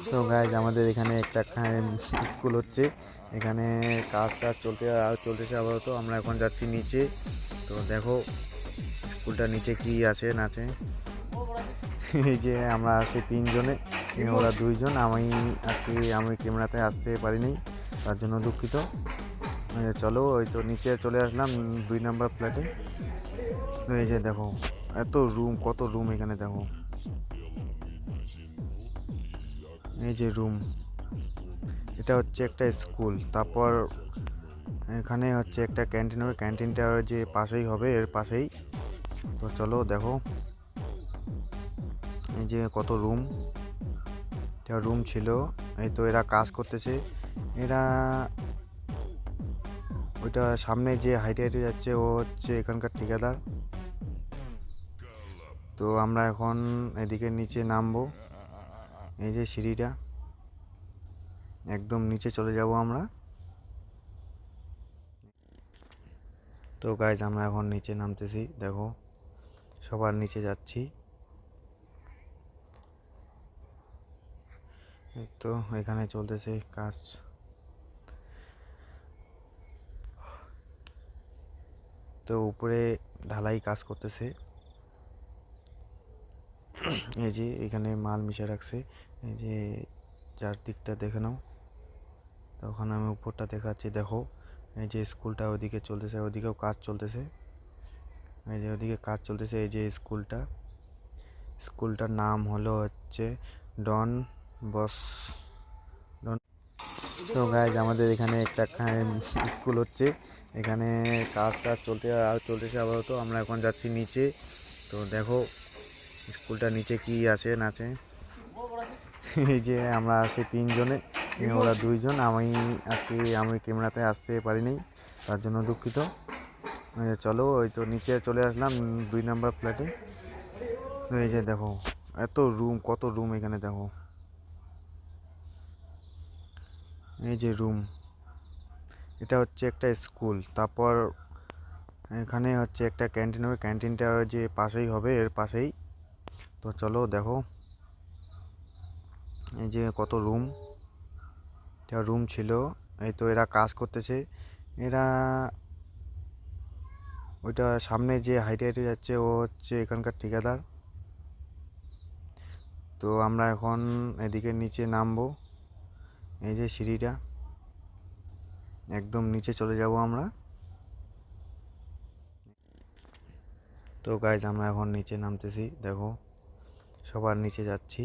তো গাইজ আমাদের এখানে একটা স্কুল হচ্ছে, এখানে কাজটা চলতেছে আপাতত। আমরা এখন যাচ্ছি নিচে। তো দেখো স্কুলটার নিচে কি আছে না আছে। এই যে আমরা আছি তিনজনে, ওরা দুইজন। আমি ক্যামেরাতে আসতে পারিনি, তার জন্য দুঃখিত। চলো, ওই তো নিচে চলে আসলাম 2 নম্বর ফ্ল্যাটে। তো এই যে দেখো এত রুম, কত রুম এখানে দেখো। এই যে রুম, এটা হচ্ছে একটা স্কুল। তারপর এখানে হচ্ছে একটা ক্যান্টিন হবে, ক্যান্টিনটা যে পাশেই হবে, এর পাশেই। তো চলো দেখো, এই যে কত রুম, এটা রুম ছিল। এই তো এরা কাজ করতেছে। এরা ওইটা সামনে যে হাইটে হাইটে যাচ্ছে, ও হচ্ছে এখানকার ঠিকাদার। তো আমরা এখন এদিকে নিচে নামবো। এই যে সিঁড়িটা, একদম নিচে চলে যাব আমরা। তো গাইজ আমরা এখন নিচে নামতেছি, দেখো সবার নিচে যাচ্ছি। তো এখানে চলতেছে কাজ। তো উপরে ঢালাই কাজ করতেছে। এই যে এখানে মাল মিশে রাখছে, এই যে চারদিকটা দেখে নাও। তখন আমি উপরটা দেখাচ্ছি, দেখো এই যে স্কুলটা ওদিকে চলতেছে, ওদিকেও কাজ চলতেছে। এই যে ওদিকে কাজ চলতেছে, এই যে স্কুলটার নাম হলো হচ্ছে ডন বস ডন। তো গাইজ আমাদের এখানে একটা স্কুল হচ্ছে, এখানে কাজটা চলতেছে আপাতত। আমরা এখন যাচ্ছি নিচে। তো দেখো স্কুলটার নিচে কি আছে না আছে। এই যে আমরা আছি তিনজনে, ওরা দুইজন। আমি ক্যামেরাতে আসতে পারিনি, তার জন্য দুঃখিত। চলো, ওই তো নিচে চলে আসলাম 2 নম্বর ফ্ল্যাটে। তো এই যে দেখো এত রুম, কত রুম এখানে দেখো। এই যে রুম, এটা হচ্ছে একটা স্কুল। তারপর এখানে হচ্ছে একটা ক্যান্টিন হবে, ক্যান্টিনটা যে পাশেই হবে, এর পাশেই। তো চলো দেখো, এই যে কত রুম, এটা রুম ছিল। এই তো এরা কাজ করতেছে। এরা ওইটা সামনে যে হাইটে হাইটে যাচ্ছে, ও হচ্ছে এখানকার ঠিকাদার। তো আমরা এখন এদিকে নিচে নামবো। এই যে সিঁড়িটা, একদম নিচে চলে যাব আমরা। তো গাইজ আমরা এখন নিচে নামতেছি, দেখো সবার নিচে যাচ্ছি।